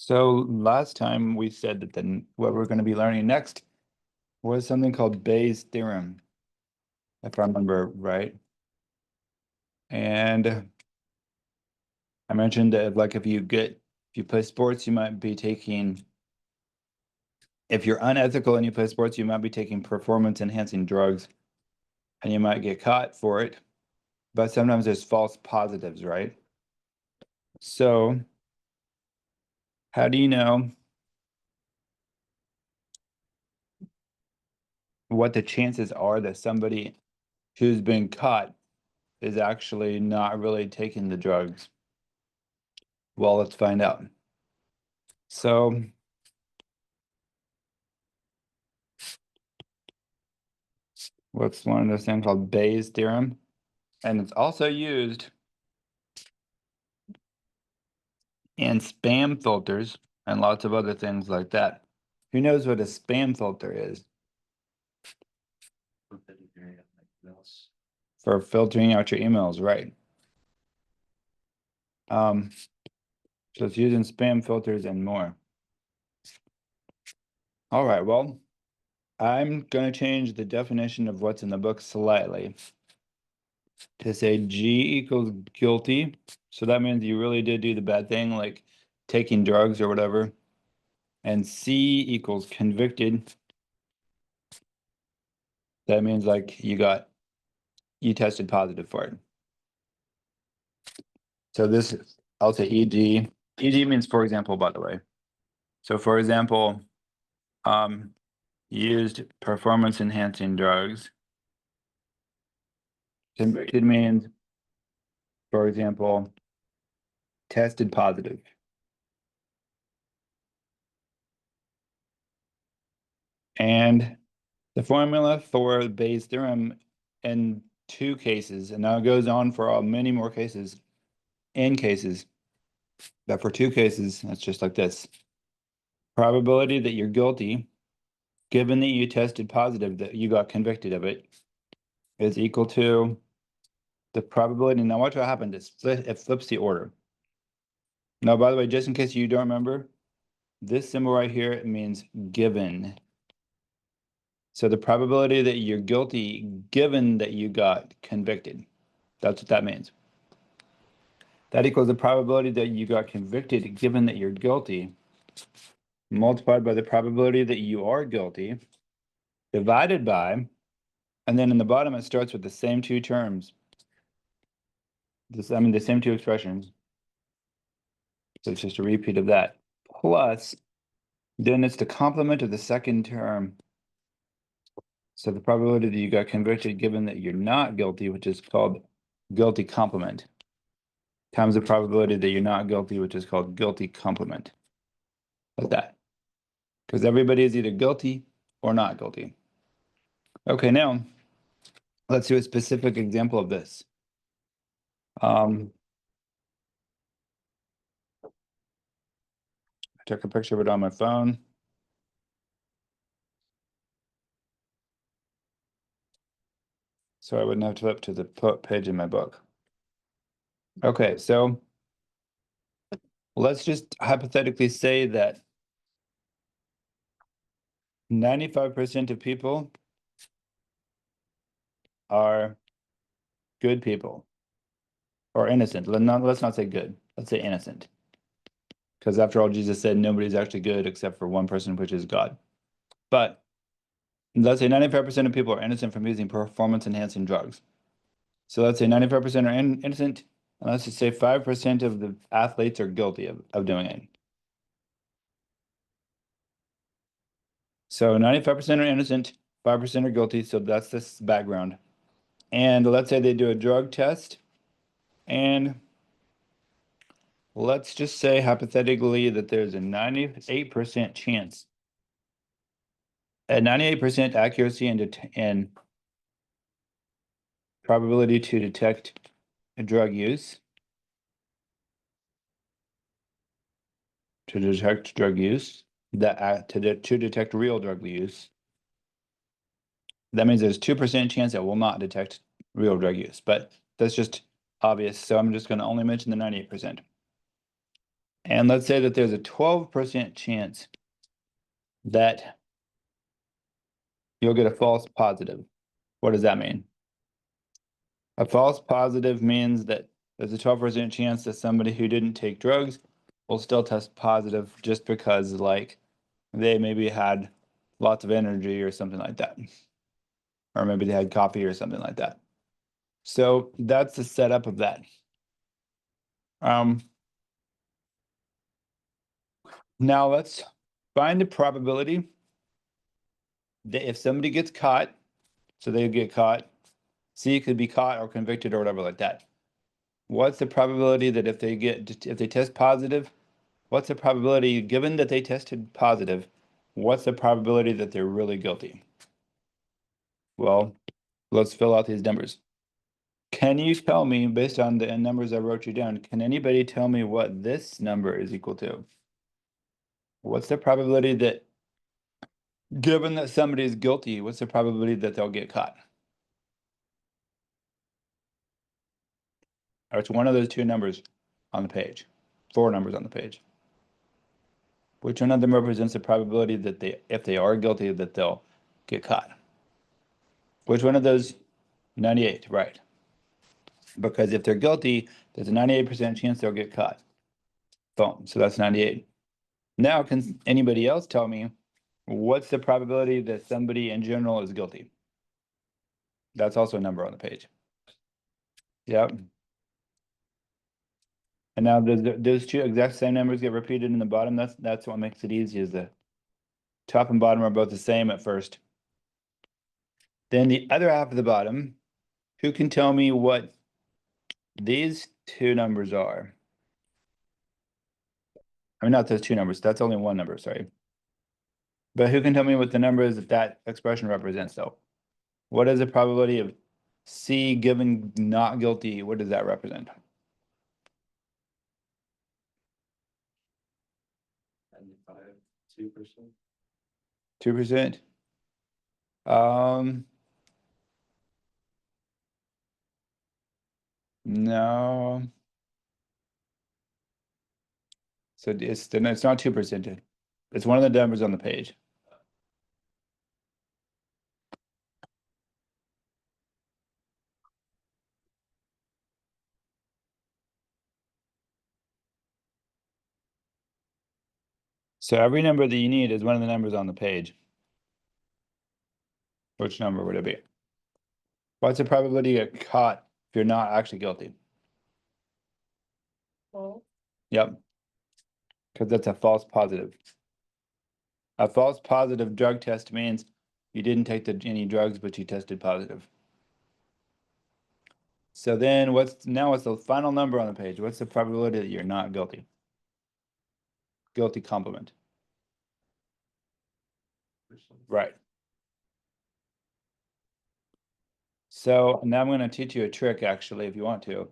So last time we said that what we're going to be learning next was something called Bayes' theorem, if I remember right. And I mentioned that if you play sports, you might be taking, if you're unethical and you play sports, you might be taking performance enhancing drugs and you might get caught for it. But sometimes there's false positives, right? So how do you know what the chances are that somebody who's been caught is actually not really taking the drugs? Well, let's find out. So let's learn this thing called Bayes' theorem. And it's also used in spam filters and lots of other things like that. Who knows what a spam filter is? For filtering out your emails, right? So it's used in spam filters and more. All right, well, I'm going to change the definition of what's in the book slightly to say G equals guilty. So that means you really did do the bad thing, like taking drugs or whatever. And C equals convicted. That means like you tested positive for it. So this, I'll say EG. EG means for example, by the way. So for example, used performance enhancing drugs. Convicted means, for example, tested positive. And the formula for Bayes' theorem in two cases, and now it goes on for many more cases, in cases, but for two cases, it's just like this. Probability that you're guilty, given that you tested positive, that you got convicted of it, is equal to the probability. Now watch what happened. It flips the order. Now, by the way, just in case you don't remember, this symbol right here, it means given. So the probability that you're guilty, given that you got convicted. That's what that means. That equals the probability that you got convicted, given that you're guilty, multiplied by the probability that you are guilty, divided by, and then in the bottom, it starts with the same two terms. The same two expressions. So it's just a repeat of that. Plus, then it's the complement of the second term. So the probability that you got convicted given that you're not guilty, which is called guilty complement, times the probability that you're not guilty, which is called guilty complement. Like that. Because everybody is either guilty or not guilty. Okay, now let's do a specific example of this. I took a picture of it on my phone. So I wouldn't have to flip to the page in my book. Okay, so let's just hypothetically say that 95% of people are good people or innocent. Let's not say good. Let's say innocent. Because after all, Jesus said nobody's actually good except for one person, which is God. But let's say 95% of people are innocent from using performance enhancing drugs. So let's say 95% are innocent, and let's just say 5% of the athletes are guilty of doing it. So 95% are innocent, 5% are guilty, so that's this background. And let's say they do a drug test, and let's just say hypothetically that there's a 98% chance, a 98% accuracy and probability to detect drug use, to detect real drug use. That means there's 2% chance it will not detect real drug use, but that's just obvious. So I'm just going to only mention the 98%. And let's say that there's a 12% chance that you'll get a false positive. What does that mean? A false positive means that there's a 12% chance that somebody who didn't take drugs will still test positive just because, like, they maybe had lots of energy or something like that. Or maybe they had coffee or something like that. So that's the setup of that. Now let's find the probability that if somebody gets caught, so they get caught, C could be caught or convicted or whatever like that. What's the probability that if they test positive, what's the probability, given that they tested positive, what's the probability that they're really guilty? Well, let's fill out these numbers. Can you tell me, based on the numbers I wrote you down, can anybody tell me what this number is equal to? What's the probability that, given that somebody is guilty, what's the probability that they'll get caught? Or it's one of those two numbers on the page, four numbers on the page. Which one of them represents the probability that if they are guilty, that they'll get caught? Which one of those? 98, right. Because if they're guilty, there's a 98% chance they'll get caught. Boom, so that's 98. Now, can anybody else tell me what's the probability that somebody in general is guilty? That's also a number on the page. Yep. And now those two exact same numbers get repeated in the bottom. That's what makes it easy, is the top and bottom are both the same at first. Then the other half of the bottom, who can tell me what these two numbers are? I mean, not those two numbers. That's only one number, sorry. But who can tell me what the number is that that expression represents, though? What is the probability of C given not guilty? What does that represent? 2%. 2%? No. So it's not 2%. It's one of the numbers on the page. So every number that you need is one of the numbers on the page. Which number would it be? What's the probability you get caught if you're not actually guilty? False. Yep. Because that's a false positive. A false positive drug test means you didn't take any drugs, but you tested positive. So then what's the final number on the page? What's the probability that you're not guilty? Guilty complement. Right. So now I'm going to teach you a trick, actually, if you want to.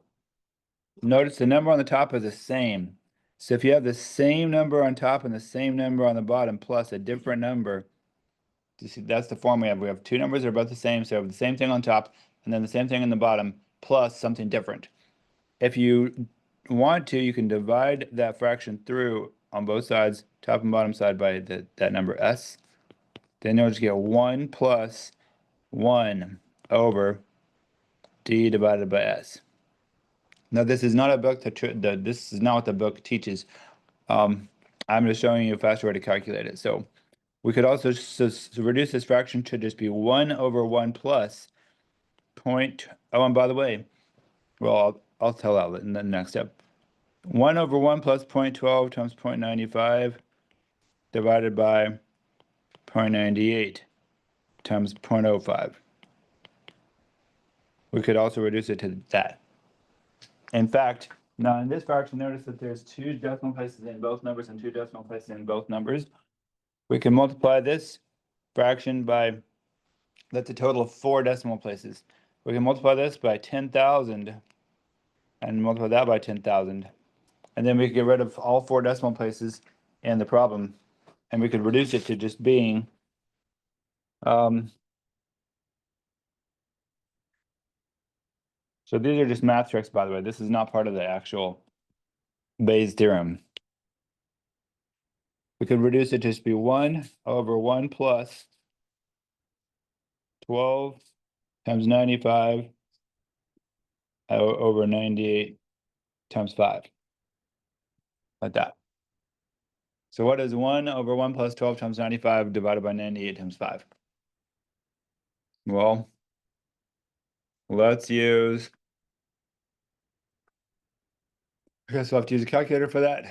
Notice the number on the top is the same. So if you have the same number on top and the same number on the bottom plus a different number, you see, that's the form we have. We have two numbers that are both the same, so we have the same thing on top and then the same thing on the bottom plus something different. If you want to, you can divide that fraction through on both sides, top and bottom side, by that number s. Then you'll just get 1 plus 1 over d divided by s. Now, this is not a book this is not what the book teaches. I'm just showing you a faster way to calculate it. So we could also reduce this fraction to just be 1 over 1 plus point. Oh, and by the way, well, I'll tell that in the next step. 1 over 1 plus 0.12 times 0.95 divided by 0.98 times 0.05. We could also reduce it to that. In fact, now in this fraction, notice that there's two decimal places in both numbers and two decimal places in both numbers. We can multiply this fraction by, that's a total of 4 decimal places. We can multiply this by 10,000 and multiply that by 10,000. And then we can get rid of all 4 decimal places in the problem. And we could reduce it to just being so these are just math tricks, by the way. This is not part of the actual Bayes theorem. we could reduce it to just be 1/1 plus 12 times 95 over 98 times 5, like that. So what is 1/1 plus 12 times 95 divided by 98 times 5? Well, let's use, I guess we'll have to use a calculator for that.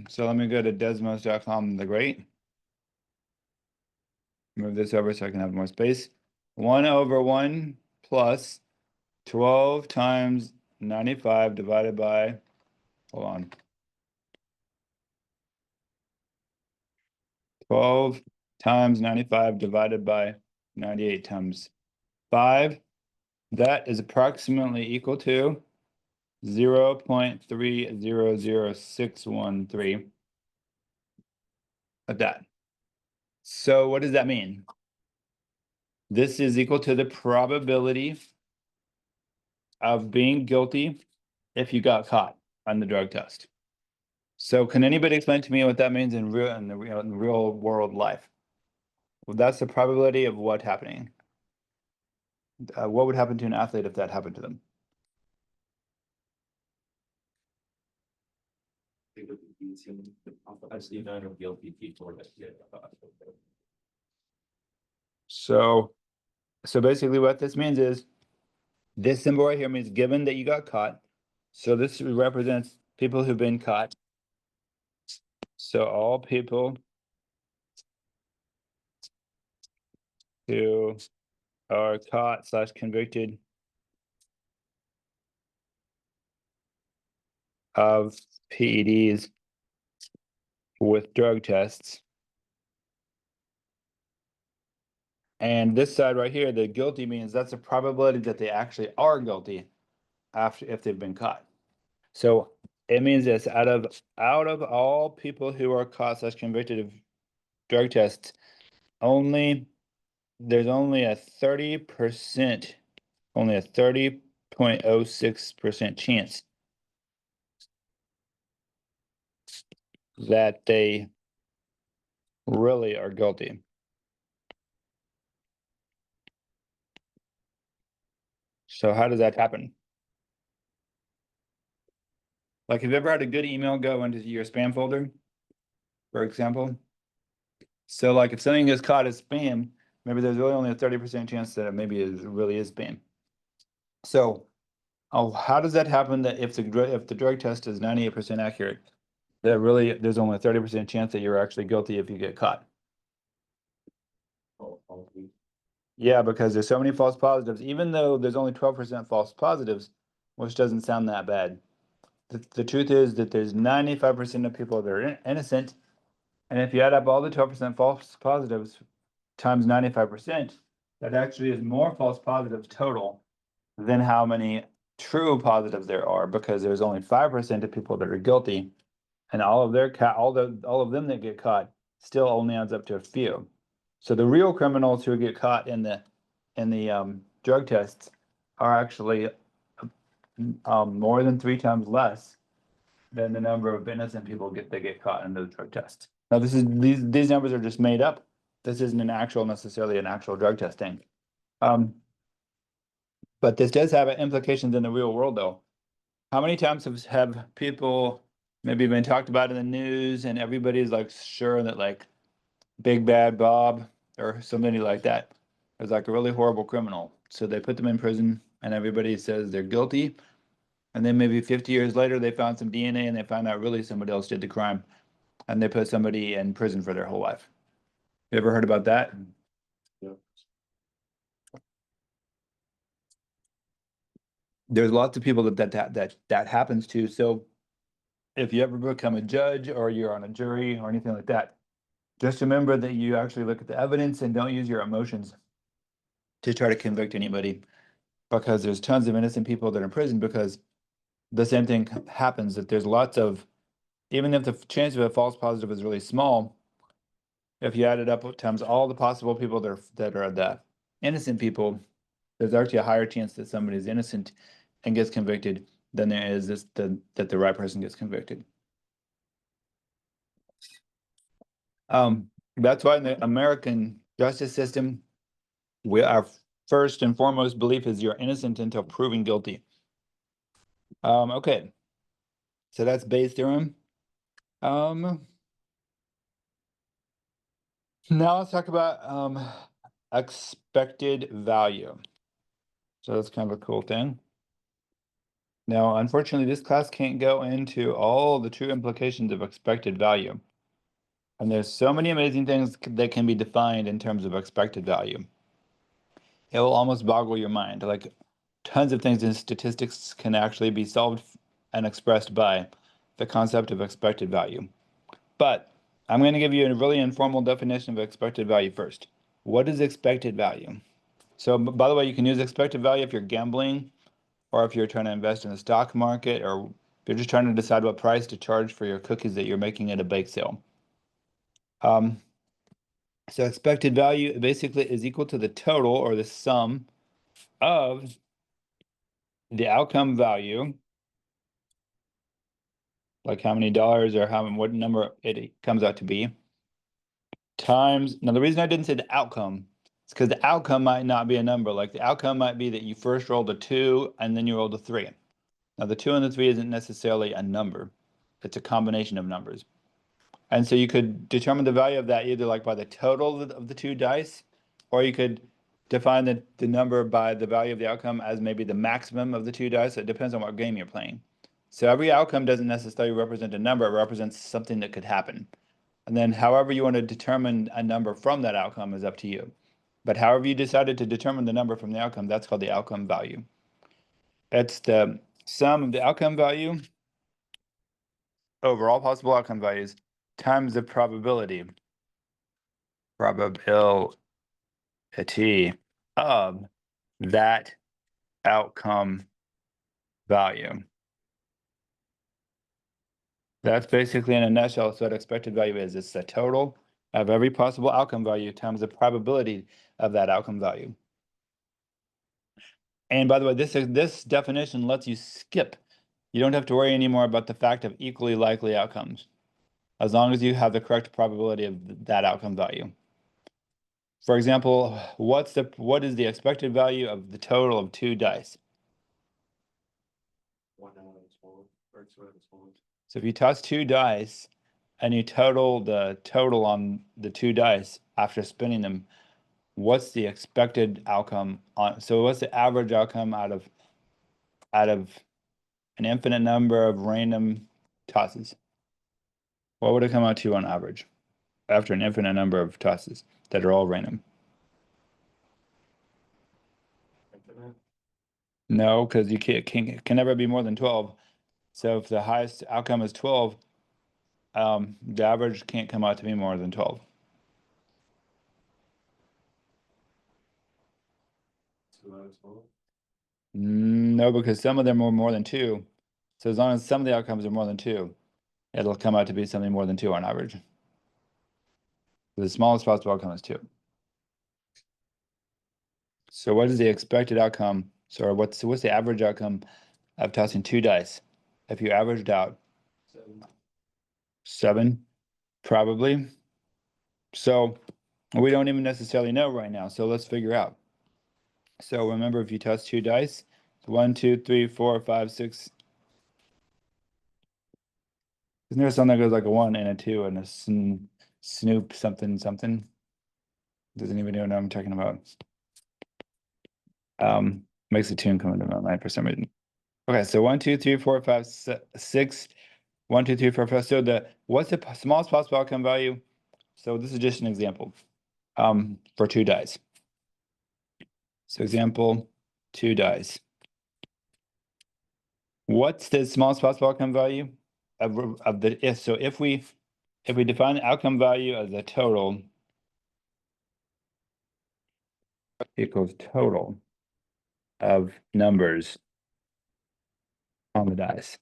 So let me go to desmos.com the Great. Move this over so I can have more space. 1/1 plus 12 times 95 divided by, hold on, 12 times 95 divided by 98 times 5. That is approximately equal to 0.300613 of that. So what does that mean? This is equal to the probability of being guilty if you got caught on the drug test. So can anybody explain to me what that means in real world life? Well, that's the probability of what happening. What would happen to an athlete if that happened to them? That's the amount of guilty people that get caught. So basically what this means is this symbol right here means given that you got caught. So this represents people who've been caught. So all people who are caught / convicted of PEDs with drug tests. And this side right here, the guilty means that's a probability that they actually are guilty after if they've been caught. So it means this out of all people who are caught / convicted of drug tests, there's only a 30%, only a 30.06% chance that they really are guilty. So how does that happen? Like, have you ever had a good email go into your spam folder, for example? So like if something gets caught as spam, maybe there's really only a 30% chance that it really is spam. So how does that happen that if the drug test is 98% accurate, that really there's only a 30% chance that you're actually guilty if you get caught? Yeah, because there's so many false positives, even though there's only 12% false positives, which doesn't sound that bad. The truth is that there's 95% of people that are innocent, and if you add up all the 12% false positives times 95%, that actually is more false positives total than how many true positives there are, because there's only 5% of people that are guilty, and all of them that get caught still only adds up to a few. So the real criminals who get caught in the drug tests are actually more than 3 times less than the number of innocent people that get caught in those drug tests. Now these numbers are just made up. This isn't necessarily an actual drug testing. But this does have implications in the real world though. How many times have people maybe been talked about in the news and everybody's like sure that like Big Bad Bob or somebody like that is like a really horrible criminal. So they put them in prison and everybody says they're guilty. And then maybe 50 years later, they found some DNA and they found out really somebody else did the crime. And they put somebody in prison for their whole life. You ever heard about that? Yeah. There's lots of people that happens to. So if you ever become a judge or you're on a jury or anything like that, just remember that you actually look at the evidence and don't use your emotions to try to convict anybody, because there's tons of innocent people that are in prison because the same thing happens, that there's lots of, even if the chance of a false positive is really small, if you add it up times all the possible people that are the innocent people, there's actually a higher chance that somebody's innocent and gets convicted than there is that the right person gets convicted. That's why in the American justice system, our first and foremost belief is you're innocent until proven guilty. Okay. So that's Bayes' theorem. Now let's talk about expected value. So that's kind of a cool thing. Now, unfortunately, this class can't go into all the true implications of expected value. And there's so many amazing things that can be defined in terms of expected value. It will almost boggle your mind. Like tons of things in statistics can actually be solved and expressed by the concept of expected value. But I'm going to give you a really informal definition of expected value first. What is expected value? So, by the way, you can use expected value if you're gambling, or if you're trying to invest in the stock market, or if you're just trying to decide what price to charge for your cookies that you're making at a bake sale. So expected value basically is equal to the total or the sum of the outcome value, like how many dollars or what number it comes out to be, times. Now the reason I didn't say the outcome is because the outcome might not be a number. Like the outcome might be that you first rolled a 2 and then you rolled a 3. Now the 2 and the 3 isn't necessarily a number. It's a combination of numbers. And so you could determine the value of that either like by the total of the 2 dice, or you could define the number by the value of the outcome as maybe the maximum of the 2 dice. It depends on what game you're playing. So every outcome doesn't necessarily represent a number, it represents something that could happen. And then however you want to determine a number from that outcome is up to you. But however you decided to determine the number from the outcome, that's called the outcome value. It's the sum of the outcome value over all possible outcome values times the probability of that outcome value. That's basically in a nutshell what expected value is. It's the total of every possible outcome value times the probability of that outcome value. And by the way, this definition lets you skip. You don't have to worry anymore about the fact of equally likely outcomes, as long as you have the correct probability of that outcome value. For example, what is the expected value of the total of 2 dice? 1 out of 12, or 2 out of 12. So if you toss 2 dice and you total the total on the 2 dice after spinning them, what's the expected outcome on? So what's the average outcome out of an infinite number of random tosses? What would it come out to on average after an infinite number of tosses that are all random? Infinite. No, because you can never be more than 12. So if the highest outcome is 12, the average can't come out to be more than 12. 2 out of 12. No, because some of them are more than 2. So as long as some of the outcomes are more than 2, it'll come out to be something more than 2 on average. The smallest possible outcome is 2. So what is the expected outcome? So what's the average outcome of tossing 2 dice? If you averaged out 7, probably. So we don't even necessarily know right now. So let's figure out. So remember, if you toss 2 dice, 1, 2, 3, 4, 5, 6. Isn't there something that goes like a 1 and a 2 and a snoop something something? Does anybody know what I'm talking about? Makes the tune come into my mind for some reason. Okay, so 1, 2, 3, 4, 5, 6. 1, 2, 3, 4, 5. So what's the smallest possible outcome value? So this is just an example. For 2 dice. So example, 2 dice. What's the smallest possible outcome value of the if? So if we define the outcome value as the total equals total of numbers on the dice.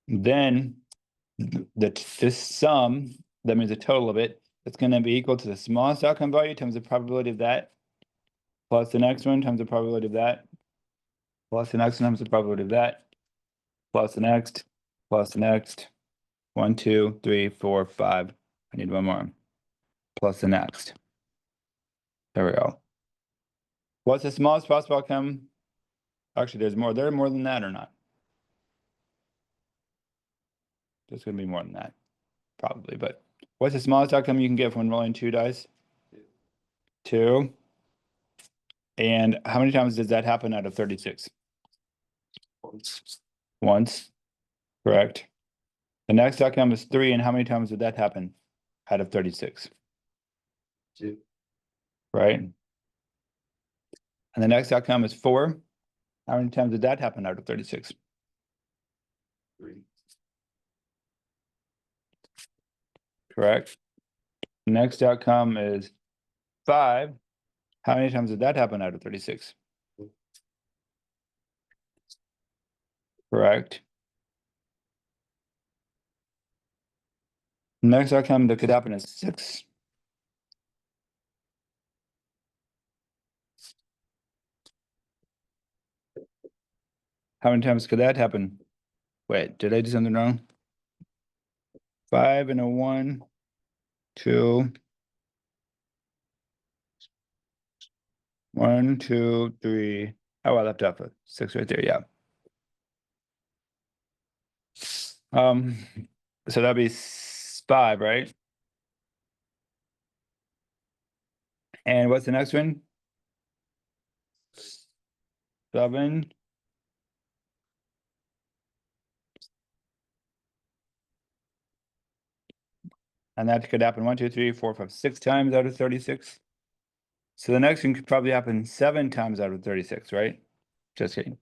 Then this sum, that means the total of it, it's going to be equal to the smallest outcome value times the probability of that, plus the next one times the probability of that, plus the next one times the probability of that, plus the next plus next. 1, 2, 3, 4, 5. I need one more. Plus the next. There we go. What's the smallest possible outcome? Actually, there's more. There are more than that or not? There's going to be more than that, probably. But what's the smallest outcome you can get from rolling 2 dice? 2. And how many times does that happen out of 36? Once. Correct. The next outcome is 3, and how many times did that happen out of 36? 2. Right? And the next outcome is 4. How many times did that happen out of 36? 3. Correct. Next outcome is 5. How many times did that happen out of 36? Correct. Next outcome that could happen is 6. How many times could that happen? Wait, did I do something wrong? 5 and a 1, 2. 1, 2, 3. Oh, I left off a 6 right there. Yeah. So that'd be 5, right? And what's the next one? 7. And that could happen 1, 2, 3, 4, 5, 6 times out of 36. So the next one could probably happen 7 times out of 36, right? Just kidding.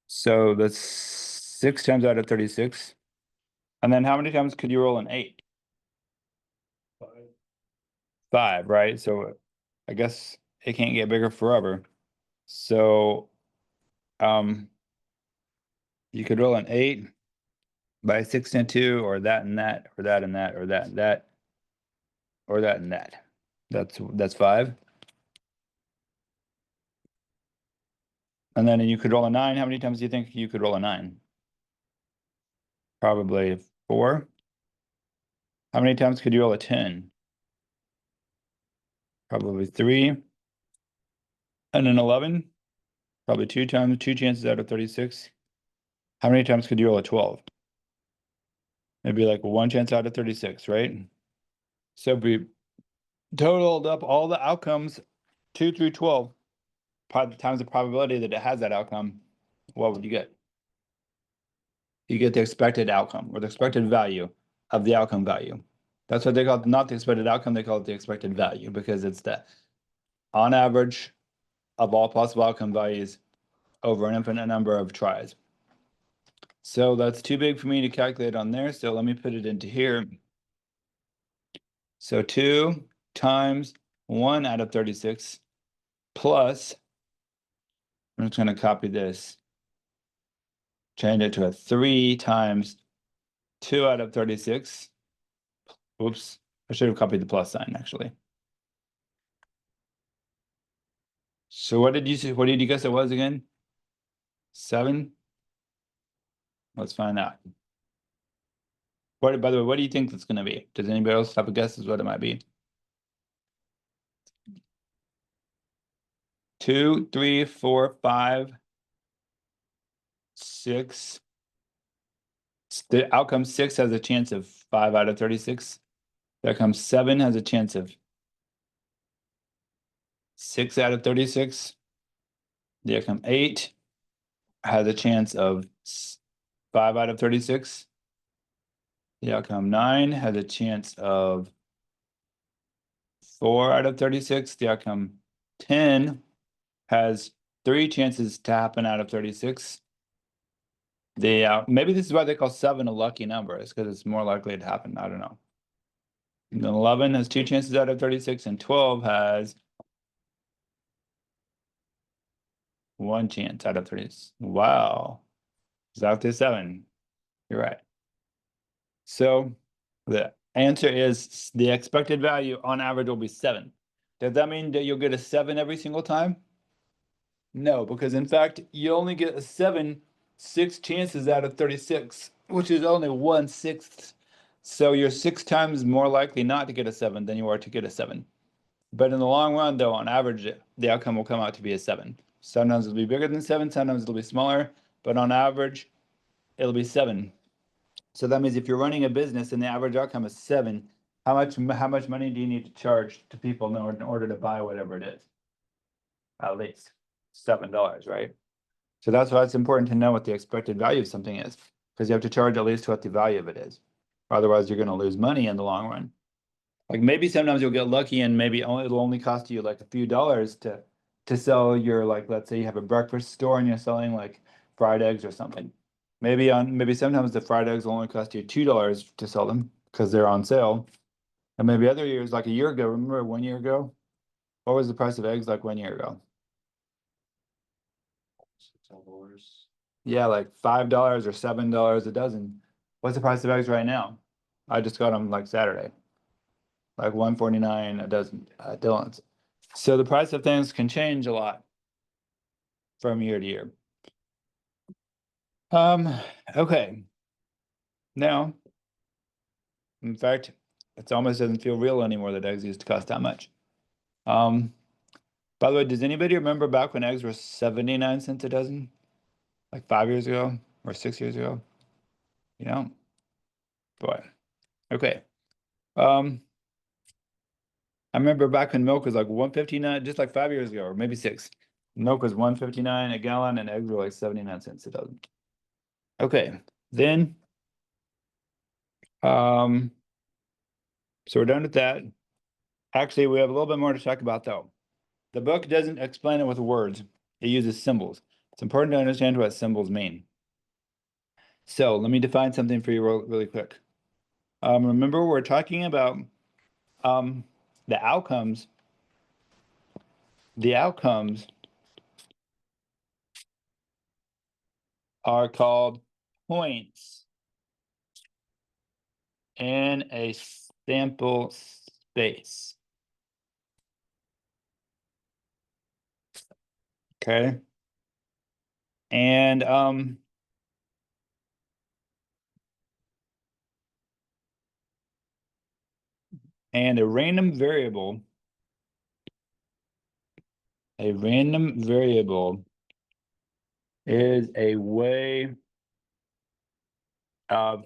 So that's 6 times out of 36. And then how many times could you roll an 8? 5. 5, right? So I guess it can't get bigger forever. So you could roll an 8 by 6 and 2, or that and that, or that and that, or that and that, or that and that. That's 5. And then you could roll a 9. How many times do you think you could roll a 9? Probably 4. How many times could you roll a 10? Probably 3. And an 11? Probably 2 times, 2 chances out of 36. How many times could you roll a 12? Maybe like 1 chance out of 36, right? So if we totaled up all the outcomes 2 through 12 times the probability that it has that outcome, what would you get? You get the expected outcome, or the expected value of the outcome value. That's what they call it, not the expected outcome, they call it the expected value, because it's the on average of all possible outcome values over an infinite number of tries. So that's too big for me to calculate on there, so let me put it into here. So 2 times 1 out of 36 plus, I'm just going to copy this, change it to a 3 times 2 out of 36. Oops, I should have copied the plus sign, actually. So what did you say? What did you guess it was again? 7? Let's find out. What, by the way, what do you think that's going to be? Does anybody else have a guess as what it might be? 2, 3, 4, 5, 6. The outcome 6 has a chance of 5 out of 36. The outcome 7 has a chance of 6 out of 36. The outcome 8 has a chance of 5 out of 36. The outcome 9 has a chance of 4 out of 36. The outcome 10 has 3 chances to happen out of 36. Maybe this is why they call 7 a lucky number. It's because it's more likely to happen. I don't know. And then 11 has 2 chances out of 36, and 12 has 1 chance out of 30. Wow. Exactly 7. You're right. So the answer is the expected value on average will be 7. Does that mean that you'll get a 7 every single time? No, because in fact, you only get a 7, 6 chances out of 36, which is only 1/6. So you're 6 times more likely not to get a 7 than you are to get a 7. But in the long run, though, on average, the outcome will come out to be a 7. Sometimes it'll be bigger than 7, sometimes it'll be smaller, but on average, it'll be 7. So that means if you're running a business and the average outcome is 7, how much money do you need to charge to people in order to buy whatever it is? At least $7, right? So that's why it's important to know what the expected value of something is, because you have to charge at least what the value of it is. Otherwise, you're going to lose money in the long run. Like maybe sometimes you'll get lucky and maybe it'll only cost you like a few dollars to sell your, like, let's say you have a breakfast store and you're selling like fried eggs or something. Maybe sometimes the fried eggs will only cost you $2 to sell them because they're on sale. And maybe other years, like a year ago, remember 1 year ago? What was the price of eggs like 1 year ago? $6. Yeah, like $5 or $7 a dozen. What's the price of eggs right now? I just got them like Saturday, like 149 a dozen at Dillon's. So the price of things can change a lot from year to year. Okay. Now, in fact, it almost doesn't feel real anymore that eggs used to cost that much. Um, by the way, does anybody remember back when eggs were 79 cents a dozen? Like 5 years ago or 6 years ago? You know? Boy. Okay. Um, I remember back when milk was like 159, just like 5 years ago, or maybe 6. Milk was 159 a gallon and eggs were like 79 cents a dozen. Okay. Then um so we're done with that. Actually, we have a little bit more to talk about though. The book doesn't explain it with words. It uses symbols. It's important to understand what symbols mean. So let me define something for you really quick. Remember, we're talking about um, the outcomes. The outcomes are called points in a sample space. Okay. And a random variable is a way of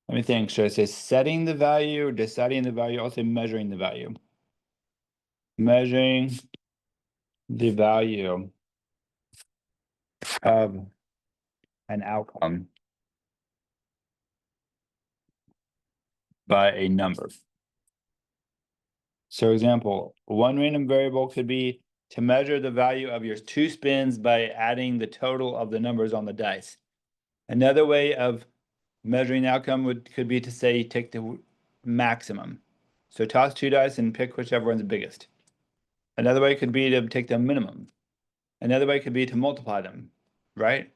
let me think. Should I say setting the value or deciding the value? I'll say measuring the value. Measuring the value of an outcome by a number. So example, one random variable could be to measure the value of your 2 spins by adding the total of the numbers on the dice. Another way of measuring the outcome could be to say take the maximum. So toss 2 dice and pick whichever one's biggest. Another way could be to take the minimum. Another way could be to multiply them, right?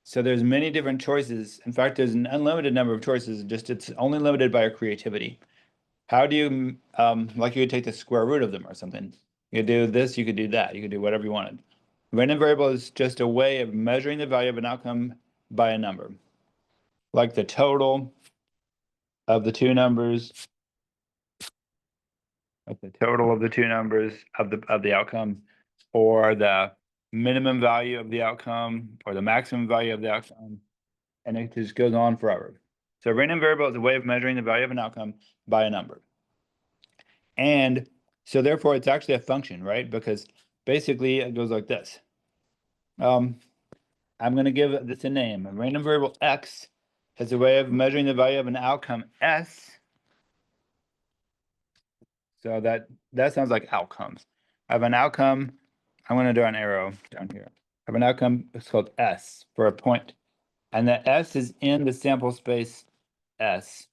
So there's many different choices. In fact, there's an unlimited number of choices, just it's only limited by our creativity. How do you, like you could take the square root of them or something. You could do this, you could do that, you could do whatever you wanted. Random variable is just a way of measuring the value of an outcome by a number. Like the total of the two numbers, like the total of the two numbers of the outcome, or the minimum value of the outcome, or the maximum value of the outcome, and it just goes on forever. So a random variable is a way of measuring the value of an outcome by a number. And so therefore it's actually a function, right? Because basically it goes like this. I'm going to give this a name. A random variable x is a way of measuring the value of an outcome s. So that sounds like outcomes. I have an outcome. I'm going to draw an arrow down here. I have an outcome. It's called s for a point. And the s is in the sample space s.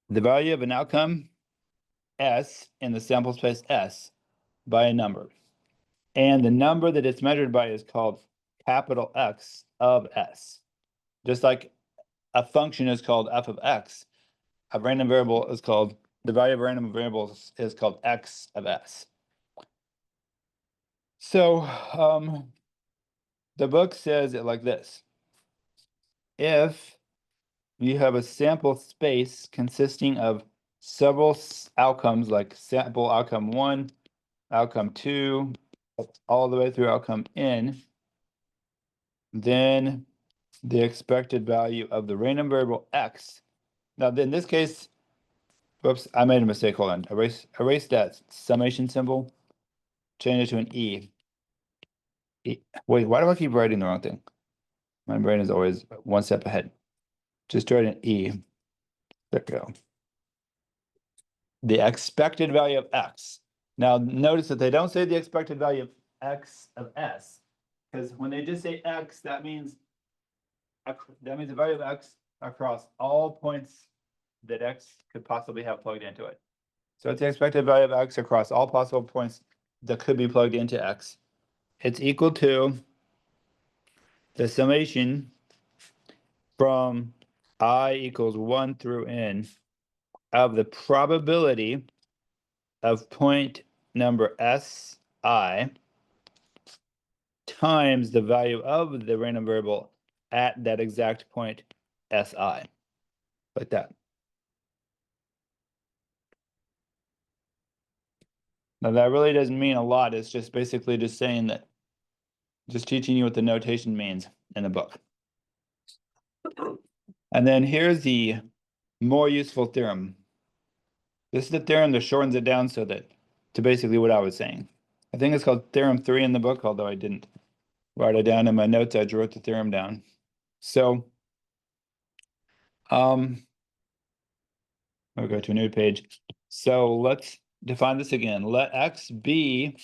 The value of an outcome s in the sample space s by a number. And the number that it's measured by is called capital X of S. Just like a function is called f of x, a random variable is called, the value of a random variable is called x of s. So the book says it like this. If you have a sample space consisting of several outcomes, like sample outcome 1, outcome 2, all the way through outcome n, then the expected value of the random variable x. Now, in this case, whoops, I made a mistake. Hold on. Erase that summation symbol. Change it to an E. Wait, why do I keep writing the wrong thing? My brain is always one step ahead. Just write an E. There we go. The expected value of x. Now, notice that they don't say the expected value of x of s, because when they just say x, that means the value of x across all points that x could possibly have plugged into it. So it's the expected value of x across all possible points that could be plugged into x. It's equal to the summation from I equals 1 through n of the probability of point number si times the value of the random variable at that exact point si, like that. Now that really doesn't mean a lot. It's just basically just saying that, just teaching you what the notation means in the book. And then here's the more useful theorem. This is the theorem that shortens it down so that to basically what I was saying. I think it's called Theorem 3 in the book, although I didn't write it down in my notes. I wrote the theorem down. So I'll go to a new page. So let's define this again. Let x be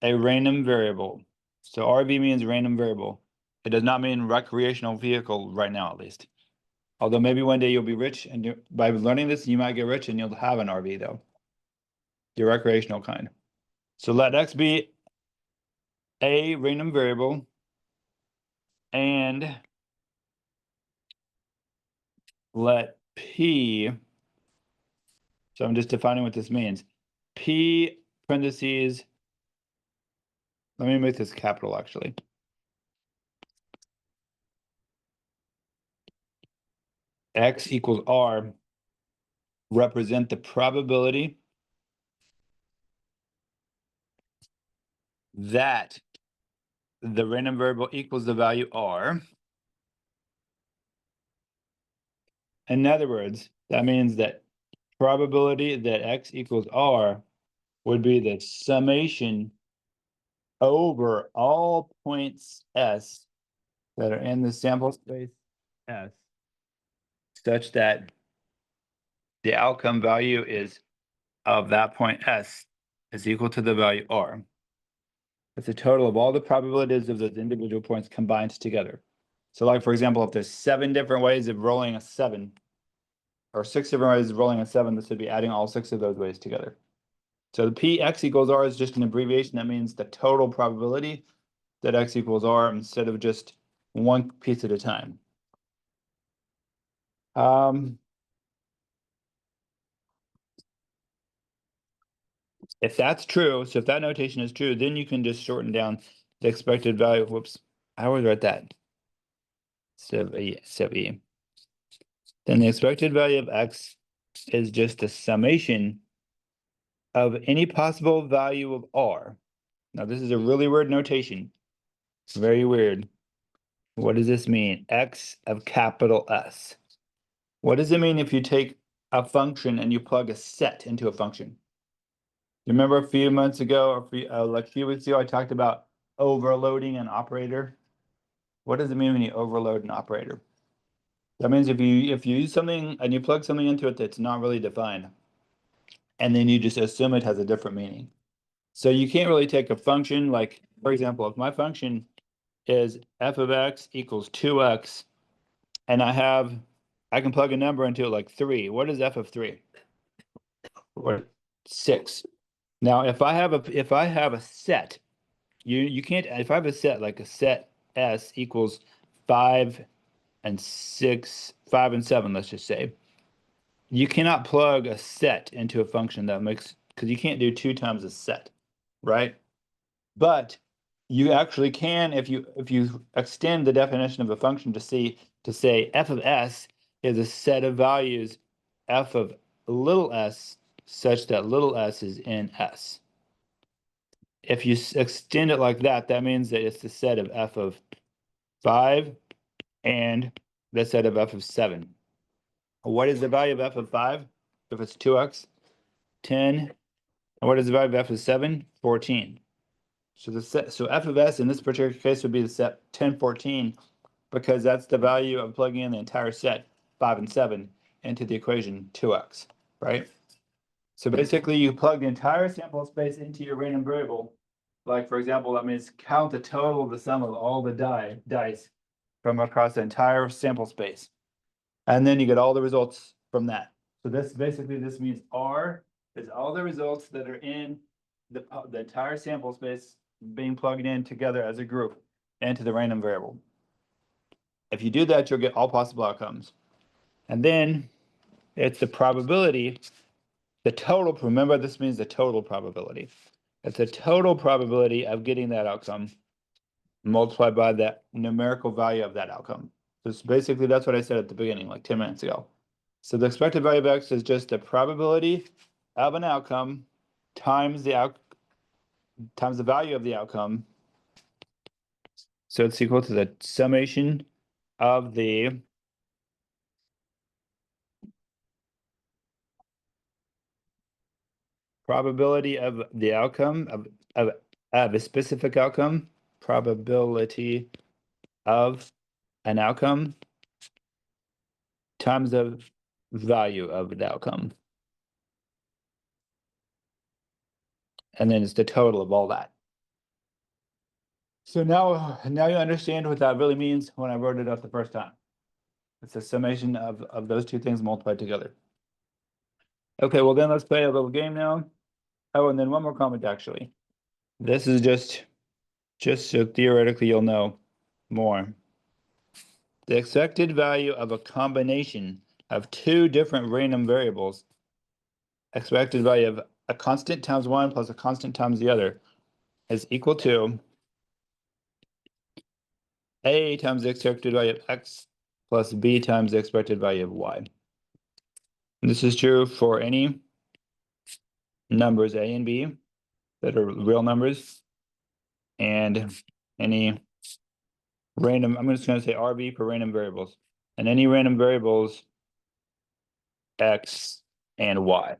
a random variable. So RV means random variable. It does not mean recreational vehicle right now, at least. Although maybe one day you'll be rich, and by learning this, you might get rich and you'll have an RV though. Your recreational kind. So let x be a random variable, and let P, so I'm just defining what this means. P parentheses, let me make this capital actually. X equals R represent the probability that the random variable equals the value R. In other words, that means that probability that X equals R would be the summation over all points S that are in the sample space S, such that the outcome value is of that point S is equal to the value R. It's a total of all the probabilities of those individual points combined together. So like, for example, if there's 7 different ways of rolling a 7, or 6 different ways of rolling a 7, this would be adding all 6 of those ways together. So the Px equals R is just an abbreviation. That means the total probability that X equals R instead of just one piece at a time. If that's true, so if that notation is true, then you can just shorten down the expected value. Whoops, I always write that. Sub E. Then the expected value of X is just the summation of any possible value of R. Now, this is a really weird notation. It's very weird. What does this mean? X of capital S. What does it mean if you take a function and you plug a set into a function? You remember a few months ago, or like a few weeks ago, I talked about overloading an operator. What does it mean when you overload an operator? That means if you use something and you plug something into it that's not really defined, and then you just assume it has a different meaning. So you can't really take a function like, for example, if my function is f of x equals 2x, and I can plug a number into it like 3. What is f of 3? Or 6. Now, if I have a set, you can't, if I have a set like a set S equals 5 and 6 5 and 7, let's just say. You cannot plug a set into a function that makes, because you can't do 2 times a set, right? But you actually can if you extend the definition of a function to say f of s is a set of values f of little s such that little s is in S. If you extend it like that, that means that it's the set of f of 5 and the set of f of 7. What is the value of f of 5? If it's 2x, 10. And what is the value of f of 7? 14. So f of s in this particular case would be the set 10, 14, because that's the value of plugging in the entire set 5 and 7 into the equation 2x, right? So basically you plug the entire sample space into your random variable. Like for example, that means count the total of the sum of all the dice from across the entire sample space. And then you get all the results from that. So this means R is all the results that are in the entire sample space being plugged in together as a group into the random variable. If you do that, you'll get all possible outcomes. And then it's the probability, the total, remember this means the total probability. It's the total probability of getting that outcome multiplied by that numerical value of that outcome. So basically that's what I said at the beginning, like 10 minutes ago. So the expected value of x is just the probability of an outcome times the value of the outcome. So it's equal to the summation of the probability of the outcome of a specific outcome, probability of an outcome times the value of the outcome. And then it's the total of all that. So now you understand what that really means when I wrote it up the first time. It's a summation of those two things multiplied together. Okay, well then let's play a little game now. Oh, and then one more comment actually. This is just so theoretically you'll know more. The expected value of a combination of 2 different random variables, expected value of a constant times one plus a constant times the other, is equal to A times the expected value of x plus B times the expected value of y. And this is true for any numbers A and B that are real numbers, and any random, I'm just going to say RB for random variables, and any random variables X and Y.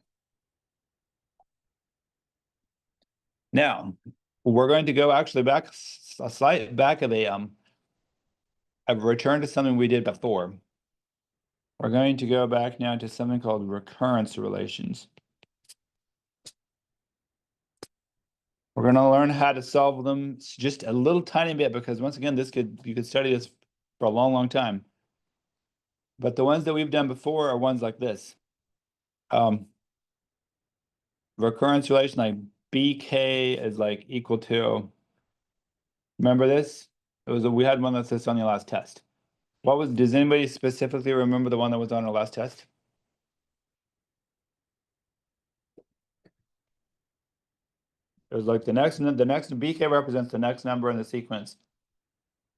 Now, we're going to go actually back a slight back of a return to something we did before. We're going to go back now to something called recurrence relations. We're going to learn how to solve them just a little tiny bit, because once again, you could study this for a long, long time. But the ones that we've done before are ones like this. Recurrence relation, like BK is like equal to, remember this? We had one that's this on your last test. Does anybody specifically remember the one that was on our last test? It was like the next BK represents the next number in the sequence.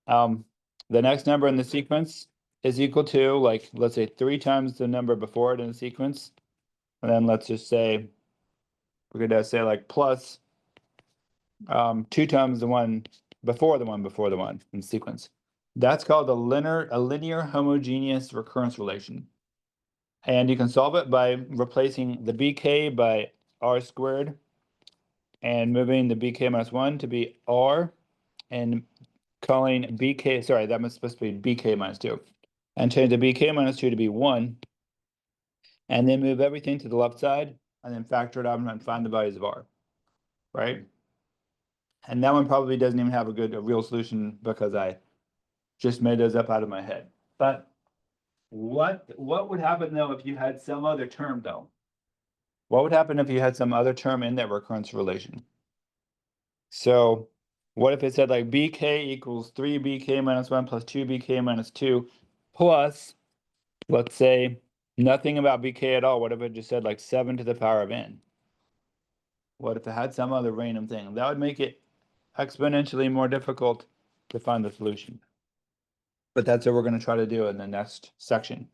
The next number in the sequence is equal to, like, let's say 3 times the number before it in the sequence. And then let's just say, we're gonna say like plus 2 times the one before the one in sequence. That's called a linear homogeneous recurrence relation. And you can solve it by replacing the BK by R squared and moving the BK minus 1 to be R and calling BK, sorry, that was supposed to be BK minus 2. And change the BK minus 2 to be 1. And then move everything to the left side and then factor it out and find the values of R, right? And that one probably doesn't even have a real solution because I just made those up out of my head. But what would happen though if you had some other term though? What would happen if you had some other term in that recurrence relation? So what if it said like BK equals 3BK minus 1 plus 2BK minus 2 plus let's say nothing about BK at all. What if it just said like 7 to the power of n? What if it had some other random thing? That would make it exponentially more difficult to find the solution. But that's what we're going to try to do in the next section.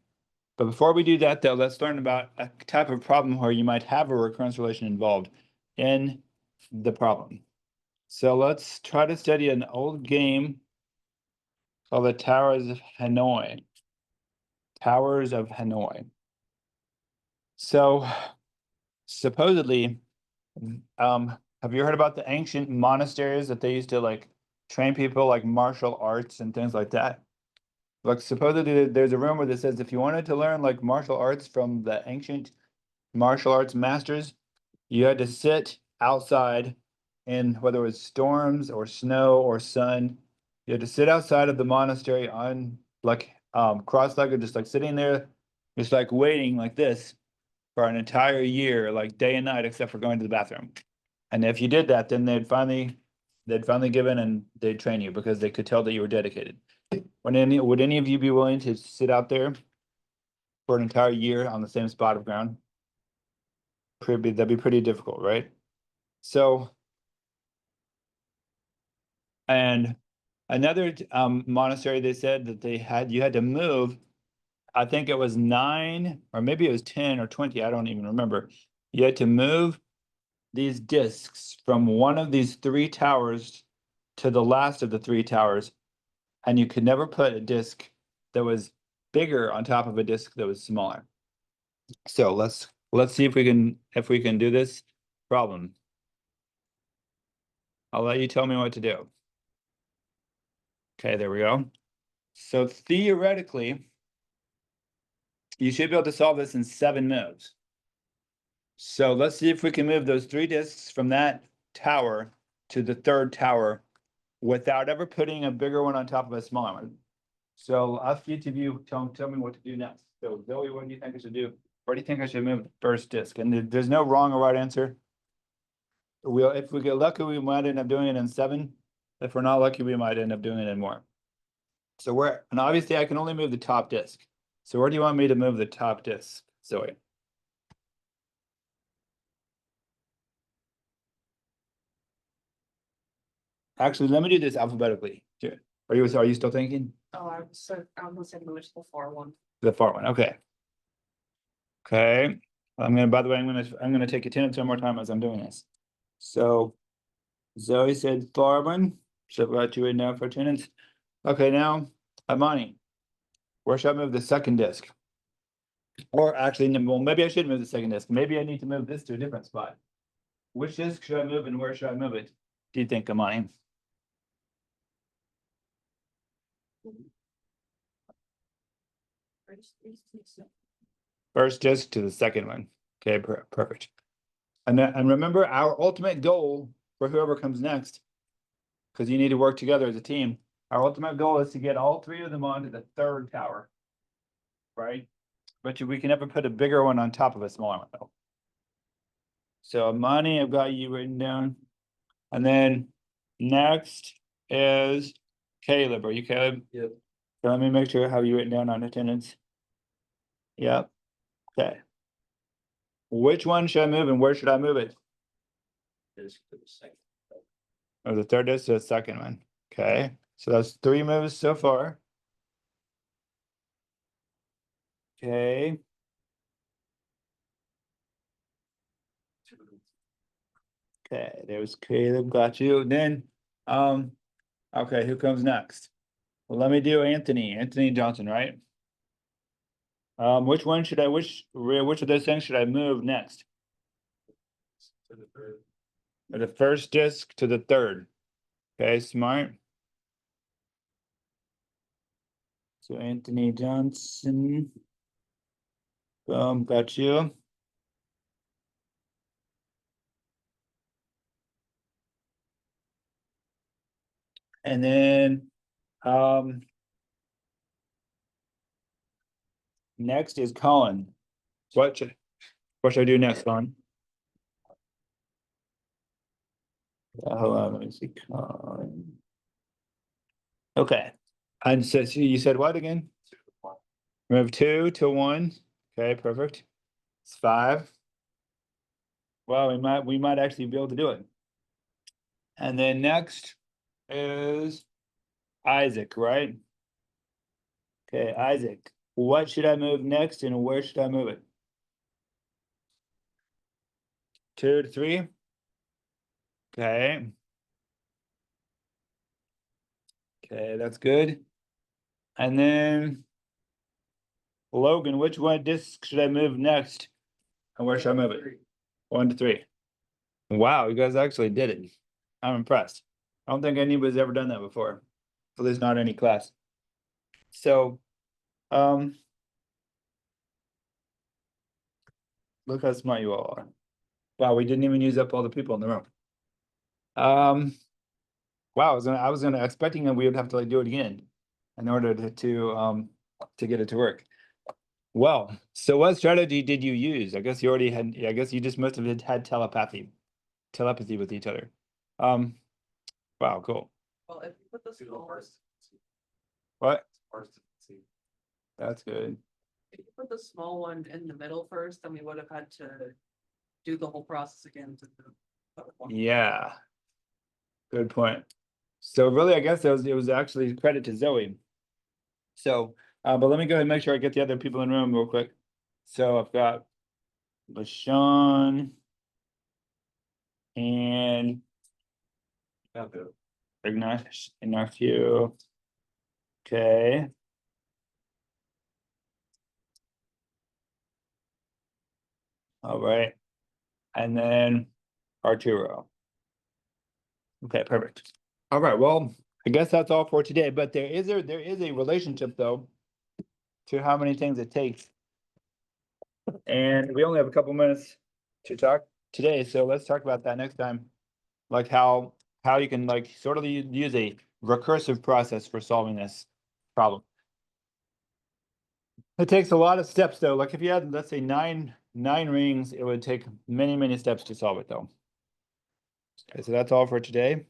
But before we do that, though, let's learn about a type of problem where you might have a recurrence relation involved in the problem. So let's try to study an old game called the Towers of Hanoi. Towers of Hanoi. So supposedly, have you heard about the ancient monasteries that they used to like train people like martial arts and things like that? Like supposedly there's a rumor that says if you wanted to learn like martial arts from the ancient martial arts masters, you had to sit outside in whether it was storms or snow or sun. You had to sit outside of the monastery on like cross-legged, just like sitting there, just like waiting like this for an entire year, like day and night, except for going to the bathroom. And if you did that, then they'd finally give in and they'd train you because they could tell that you were dedicated. Would any of you be willing to sit out there for an entire year on the same spot of ground? That'd be pretty difficult, right? So, and another monastery, they said that you had to move. I think it was 9, or maybe it was 10 or 20. I don't even remember. You had to move these discs from one of these 3 towers to the last of the 3 towers, and you could never put a disc that was bigger on top of a disc that was smaller. So let's see if we can do this problem. I'll let you tell me what to do. Okay, there we go. So theoretically, you should be able to solve this in 7 moves. So let's see if we can move those 3 discs from that tower to the 3rd tower without ever putting a bigger one on top of a smaller one. So I'll ask each of you, tell me what to do next. So Zoe, what do you think I should do? Where do you think I should move the first disc? And there's no wrong or right answer. If we get lucky, we might end up doing it in 7. If we're not lucky, we might end up doing it in more. So and obviously I can only move the top disc. So where do you want me to move the top disc, Zoe? Actually, let me do this alphabetically. Are you still thinking? Oh, I was saying which the far one. The far one, okay. Okay. By the way, I'm gonna take attendance one more time as I'm doing this. So Zoe said far one. So I've got you in now for attendance. Okay, now Amani, where should I move the second disc? Or actually, no, well, maybe I should move the second disc. Maybe I need to move this to a different spot. Which disc should I move and where should I move it? Do you think, Amani? First disc to the second one. Okay, perfect. And remember, our ultimate goal for whoever comes next, because you need to work together as a team. Our ultimate goal is to get all 3 of them onto the 3rd tower, right? But we can never put a bigger one on top of a smaller one, though. So Amani, I've got you written down. And then next is Caleb. Are you Caleb? Yep. So let me make sure I have you written down on attendance. Yep. Okay. Which one should I move and where should I move it? Disc to the second. Or the 3rd disc to the second one. Okay. So that's 3 moves so far. Okay. Okay, there's Caleb, got you. Then, okay, who comes next? Well, let me do Anthony Johnson, right? Which one should which of those things should I move next? To the 3rd. Or the first disc to the 3rd. Okay, smart. So Anthony Johnson. Got you. And then, next is Colin. What should I do next, Colin? Hold on, let me see. Colin. Okay. And so you said what again? Move 2 to 1. Okay, perfect. It's 5. Well, we might actually be able to do it. And then next is Isaac, right? Okay, Isaac, what should I move next and where should I move it? 2 to 3. Okay. Okay, that's good. And then Logan, which one disc should I move next? And where should I move it? 1 to 3. Wow, you guys actually did it. I'm impressed. I don't think anybody's ever done that before. At least not any class. So, look how smart you all are. Wow, we didn't even use up all the people in the room. Wow, I was gonna expecting that we would have to like do it again in order to get it to work. Well, so what strategy did you use? I guess you already had, I guess you just must have had telepathy with each other. Wow, cool. Well, if you put the small, What? First, see. That's good. if you put the small one in the middle first, then we would have had to do the whole process again to the other one. Yeah. Good point. So really, I guess it was actually credit to Zoe. So, but let me go ahead and make sure I get the other people in the room real quick. So I've got LaShawn and Ignacio. Okay. All right. And then Arturo. Okay, perfect. All right, well, I guess that's all for today, but there is a relationship though to how many things it takes. And we only have a couple minutes to talk today, so let's talk about that next time. Like how you can like sort of use a recursive process for solving this problem. It takes a lot of steps though. Like if you had, let's say nine rings, it would take many steps to solve it though. Okay, so that's all for today.